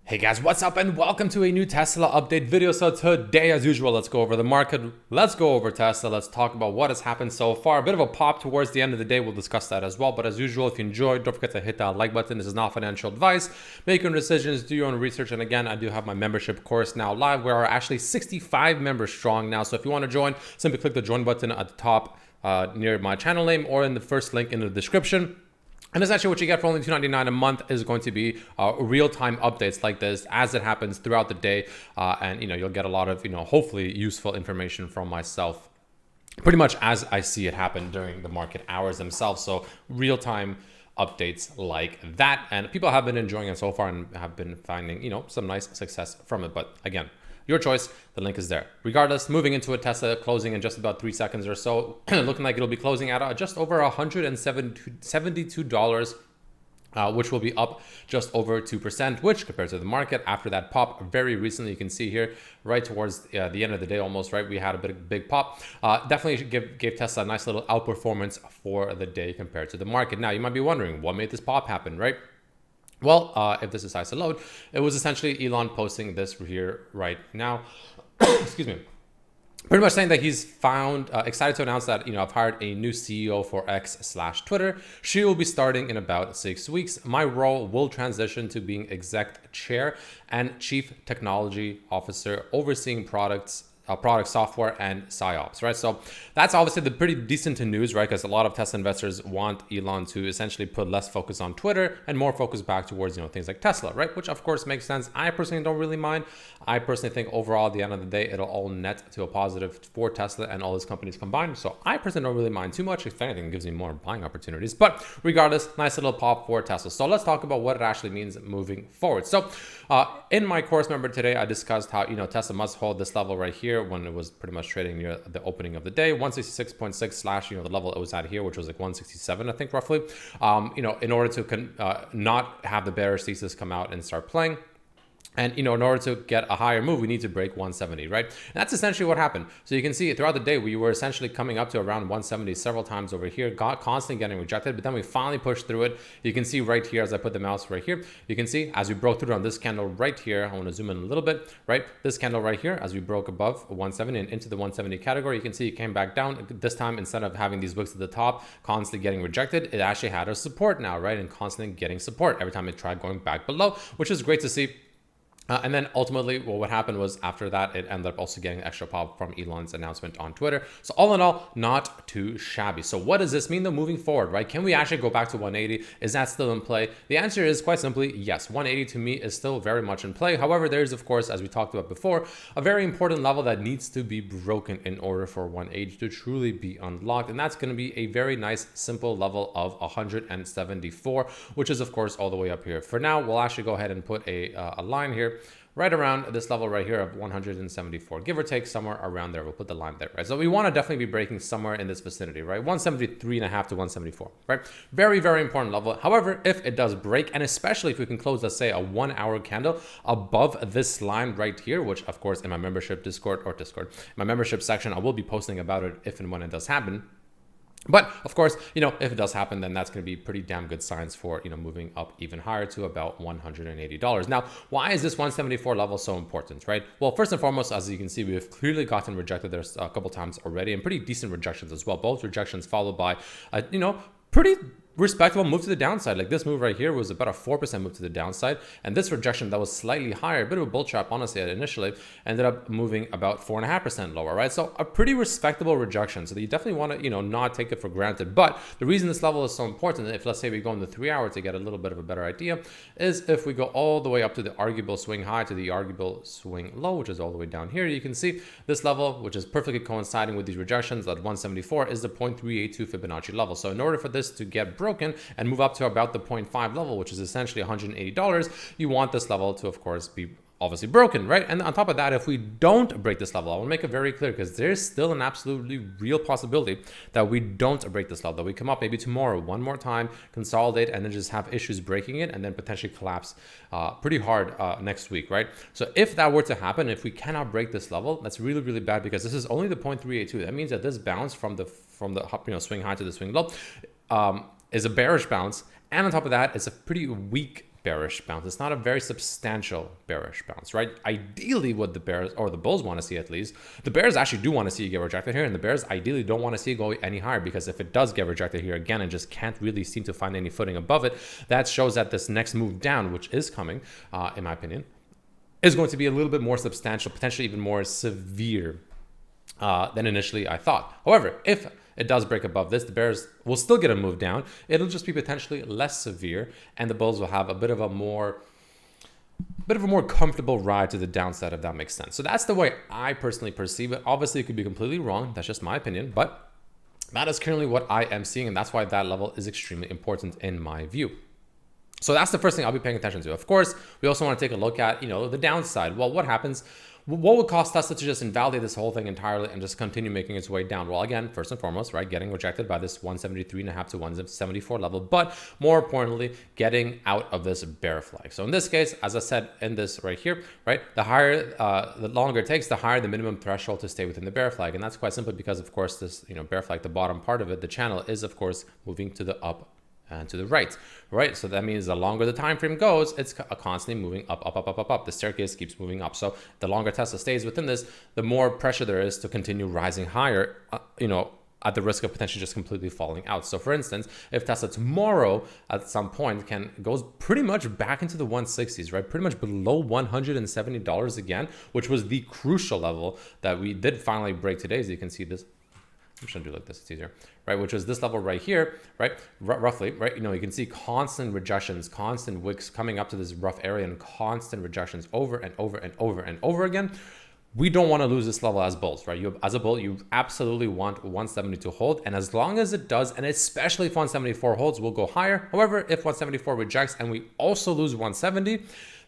Hey guys, what's up and welcome to a new Tesla update video. So today, as usual, let's go over the market. Let's go over Tesla. Let's talk about what has happened so far. A bit of a pop towards the end of the day. We'll discuss that as well. But as usual, if you enjoyed, don't forget to hit that like button. This is not financial advice. Make your own decisions, do your own research. And again, I do have my membership course now live. We are actually 65 members strong now. So if you want to join, simply click the join button at the top near my channel name or in the first link in the description. And essentially what you get for only $2.99 a month is going to be real-time updates like this as it happens throughout the day. And you'll get a lot of, hopefully useful information from myself pretty much as I see it happen during the market hours themselves. So real-time updates like that. And people have been enjoying it so far and have been finding, some nice success from it. But again, your choice, the link is there. Regardless, moving into a Tesla closing in just about 3 seconds or so, looking like it'll be closing at just over $172, which will be up just over 2%, which compared to the market after that pop very recently, you can see here right towards the end of the day almost, right? We had a big pop. Definitely gave Tesla a nice little outperformance for the day compared to the market. Now, you might be wondering what made this pop happen, right? Well, if this decides to load, it was essentially Elon posting this here right now. Excuse me. Pretty much saying that he's found excited to announce that, I've hired a new CEO for X/Twitter. She will be starting in about 6 weeks. My role will transition to being exec chair and chief technology officer, overseeing product software and PsyOps, right? So that's obviously the pretty decent news, right? Because a lot of Tesla investors want Elon to essentially put less focus on Twitter and more focus back towards, things like Tesla, right? Which of course makes sense. I personally don't really mind. I personally think overall, at the end of the day, it'll all net to a positive for Tesla and all these companies combined. So I personally don't really mind too much. If anything, it gives me more buying opportunities. But regardless, nice little pop for Tesla. So let's talk about what it actually means moving forward. So in my course, remember today, I discussed how, Tesla must hold this level right here when it was pretty much trading near the opening of the day, 166.6 slash, the level it was at here, which was like 167, I think, roughly, in order to not have the bearish thesis come out and start playing. And, in order to get a higher move, we need to break 170, right? And that's essentially what happened. So you can see throughout the day, we were essentially coming up to around 170 several times over here, constantly getting rejected, but then we finally pushed through it. You can see right here, as I put the mouse right here, you can see as we broke through on this candle right here, I want to zoom in a little bit, right? This candle right here, as we broke above 170 and into the 170 category, you can see it came back down. This time, instead of having these wicks at the top, constantly getting rejected, it actually had a support now, right? And constantly getting support every time it tried going back below, which is great to see. And then ultimately, what happened was after that, it ended up also getting an extra pop from Elon's announcement on Twitter. So all in all, not too shabby. So what does this mean though moving forward, right? Can we actually go back to 180? Is that still in play? The answer is quite simply yes. 180 to me is still very much in play. However, there is, of course, as we talked about before, a very important level that needs to be broken in order for 180 to truly be unlocked. And that's going to be a very nice, simple level of 174, which is, of course, all the way up here. For now, we'll actually go ahead and put a line here right around this level right here of 174, give or take somewhere around there. We'll put the line there, right? So we want to definitely be breaking somewhere in this vicinity, right? 173.5 to 174, right? Very, very important level. However, if it does break, and especially if we can close, let's say, a 1 hour candle above this line right here, which of course in my membership my membership section, I will be posting about it if and when it does happen. But of course, if it does happen, then that's going to be pretty damn good signs for, moving up even higher to about $180. Now, why is this 174 level so important, right? Well, first and foremost, as you can see, we have clearly gotten rejected there a couple times already, and pretty decent rejections as well. Both rejections followed by, pretty respectable move to the downside. Like this move right here was about a 4% move to the downside, and this rejection that was slightly higher, a bit of a bull trap, honestly, initially ended up moving about 4.5% lower, right? So a pretty respectable rejection. So that you definitely want to, not take it for granted. But the reason this level is so important, if let's say we go in the 3 hour to get a little bit of a better idea, is if we go all the way up to the arguable swing high to the arguable swing low, which is all the way down here, you can see this level, which is perfectly coinciding with these rejections at 174, is the 0.382 Fibonacci level. So in order for this to get broken and move up to about the 0.5 level, which is essentially $180, you want this level to, of course, be obviously broken, right? And on top of that, if we don't break this level, I want to make it very clear because there's still an absolutely real possibility that we don't break this level, that we come up maybe tomorrow one more time, consolidate, and then just have issues breaking it and then potentially collapse pretty hard next week, right? So if that were to happen, if we cannot break this level, that's really, really bad because this is only the 0.382. That means that this bounce from the swing high to the swing low is a bearish bounce, and on top of that, it's a pretty weak bearish bounce. It's not a very substantial bearish bounce, right? Ideally, what the bears or the bulls want to see, at least, the bears actually do want to see it get rejected here, and the bears ideally don't want to see it go any higher, because if it does get rejected here again and just can't really seem to find any footing above it, that shows that this next move down, which is coming, in my opinion, is going to be a little bit more substantial, potentially even more severe than initially I thought. However, if it does break above this, the bears will still get a move down. It'll just be potentially less severe, and the bulls will have a bit of a more comfortable ride to the downside, if that makes sense. So that's the way I personally perceive it. Obviously, it could be completely wrong. That's just my opinion, but that is currently what I am seeing, and that's why that level is extremely important in my view. So that's the first thing I'll be paying attention to. Of course, we also want to take a look at, the downside. Well, what happens? What would cause Tesla to just invalidate this whole thing entirely and just continue making its way down? Well, again, first and foremost, right, getting rejected by this 173.5 to 174 level, but more importantly, getting out of this bear flag. So in this case, as I said in this right here, right, the longer it takes, the higher the minimum threshold to stay within the bear flag. And that's quite simple because, of course, this, bear flag, the bottom part of it, the channel is, of course, moving to the up and to the right? So that means the longer the time frame goes, it's constantly moving up. The staircase keeps moving up. So the longer Tesla stays within this, the more pressure there is to continue rising higher, at the risk of potentially just completely falling out. So for instance, if Tesla tomorrow at some point goes pretty much back into the 160s, right? Pretty much below $170 again, which was the crucial level that we did finally break today. As you can see this, I'm just gonna do like this, it's easier, right? Which is this level right here, right? Roughly, right? You can see constant rejections, constant wicks coming up to this rough area and constant rejections over and over and over and over again. We don't want to lose this level as bulls, right? As a bull, you absolutely want 170 to hold. And as long as it does, and especially if 174 holds, we'll go higher. However, if 174 rejects and we also lose 170,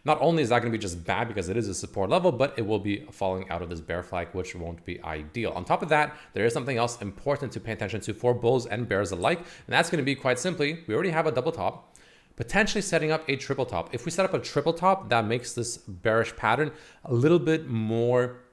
not only is that going to be just bad because it is a support level, but it will be falling out of this bear flag, which won't be ideal. On top of that, there is something else important to pay attention to for bulls and bears alike. And that's going to be quite simply, we already have a double top, potentially setting up a triple top. If we set up a triple top, that makes this bearish pattern a little bit more,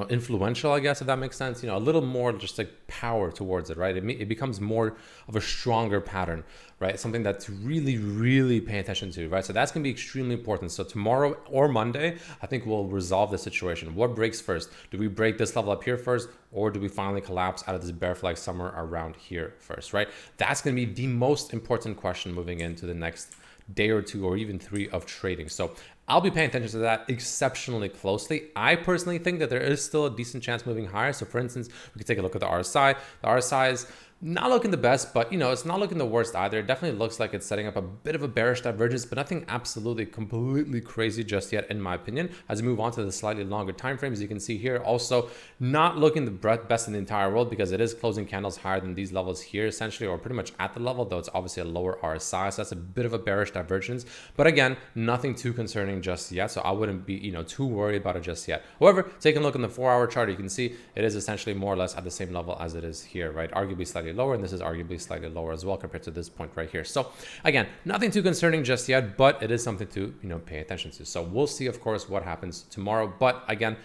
influential, I guess, if that makes sense. A little more just like power towards it, right? It becomes more of a stronger pattern, right? Something that's really, really paying attention to, right? So that's going to be extremely important. So tomorrow or Monday, I think we'll resolve the situation. What breaks first? Do we break this level up here first, or do we finally collapse out of this bear flag somewhere around here first, right? That's going to be the most important question moving into the next day or two or even 3 of trading. So I'll be paying attention to that exceptionally closely. I personally think that there is still a decent chance moving higher. So for instance, we could take a look at the RSI. The RSI is not looking the best, but it's not looking the worst either. It definitely looks like it's setting up a bit of a bearish divergence, but nothing absolutely completely crazy just yet, in my opinion. As we move on to the slightly longer time frames, you can see here also not looking the best in the entire world because it is closing candles higher than these levels here, essentially, or pretty much at the level, though it's obviously a lower RSI. So that's a bit of a bearish divergence, but again, nothing too concerning just yet. So I wouldn't be, too worried about it just yet. However, taking a look in the 4-hour chart, you can see it is essentially more or less at the same level as it is here, right? Arguably slightly lower, and this is arguably slightly lower as well compared to this point right here. So again, nothing too concerning just yet, but it is something to pay attention to. So we'll see, of course, what happens tomorrow. But again,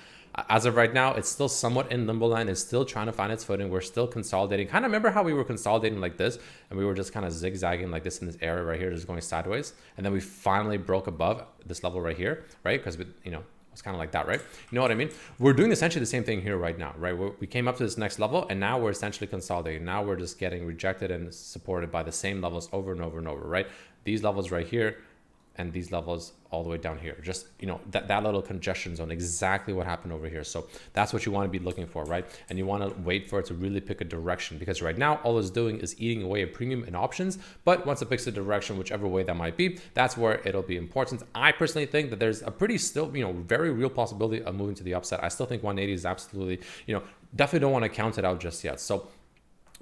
as of right now, it's still somewhat in limbo land. It's still trying to find its footing. We're still consolidating. Kind of remember how we were consolidating like this, and we were just kind of zigzagging like this in this area right here, just going sideways, and then we finally broke above this level right here, right? Because it's kind of like that, right? You know what I mean? We're doing essentially the same thing here right now, right? We came up to this next level, and now we're essentially consolidating. Now we're just getting rejected and supported by the same levels over and over and over, right? These levels right here and these levels all the way down here. Just, that little congestion zone, exactly what happened over here. So that's what you want to be looking for, right? And you want to wait for it to really pick a direction, because right now all it's doing is eating away a premium in options. But once it picks a direction, whichever way that might be, that's where it'll be important. I personally think that there's a pretty still, very real possibility of moving to the upside. I still think 180 is absolutely, definitely don't want to count it out just yet. So,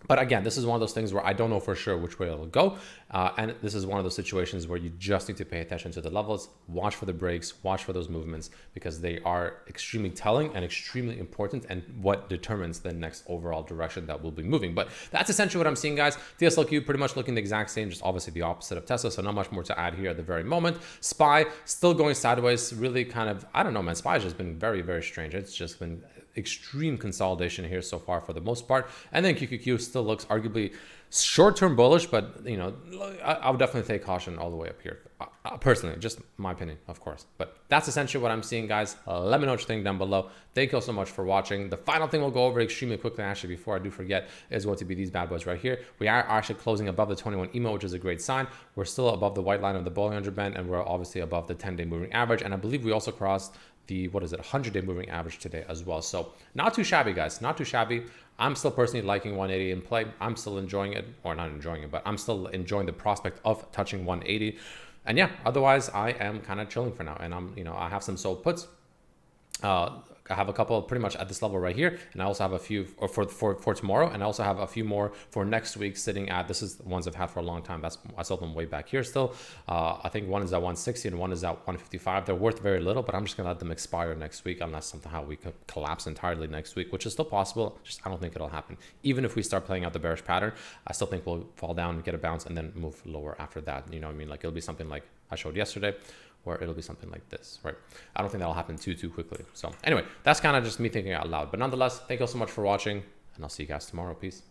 but again, this is one of those things where I don't know for sure which way it'll go. And this is one of those situations where you just need to pay attention to the levels, watch for the breaks, watch for those movements, because they are extremely telling and extremely important, and what determines the next overall direction that we'll be moving. But that's essentially what I'm seeing, guys. TSLQ pretty much looking the exact same, just obviously the opposite of Tesla. So not much more to add here at the very moment. SPY still going sideways, really kind of, I don't know, man. SPY has just been very, very strange. It's just been extreme consolidation here so far for the most part. And then QQQ still looks arguably short-term bullish, but you know, I would definitely take caution all the way up here. Personally, just my opinion, of course. But that's essentially what I'm seeing, guys. Let me know what you think down below. Thank you all so much for watching. The final thing we'll go over extremely quickly, actually, before I do forget, is going to be these bad boys right here. We are actually closing above the 21 EMO, which is a great sign. We're still above the white line of the Bollinger Band, and we're obviously above the 10-day moving average. And I believe we also crossed the, what is it, 100-day moving average today as well. So not too shabby, guys, not too shabby. I'm still personally liking 180 in play. I'm still enjoying it, or not enjoying it, but I'm still enjoying the prospect of touching 180. And yeah, otherwise I am kind of chilling for now. And I'm, you know, I have some sold puts. I have a couple pretty much at this level right here, and I also have a few for tomorrow, and I also have a few more for next week sitting at, this is the ones I've had for a long time. That's, I sold them way back here still. I think one is at 160 and one is at 155. They're worth very little, but I'm just gonna let them expire next week unless somehow we could collapse entirely next week, which is still possible. Just I don't think it'll happen. Even if we start playing out the bearish pattern, I still think we'll fall down, get a bounce, and then move lower after that. You know what I mean? Like it'll be something like I showed yesterday, where it'll be something like this, right? I don't think that'll happen too quickly. So anyway, that's kind of just me thinking out loud. But nonetheless, thank you all so much for watching, and I'll see you guys tomorrow. Peace.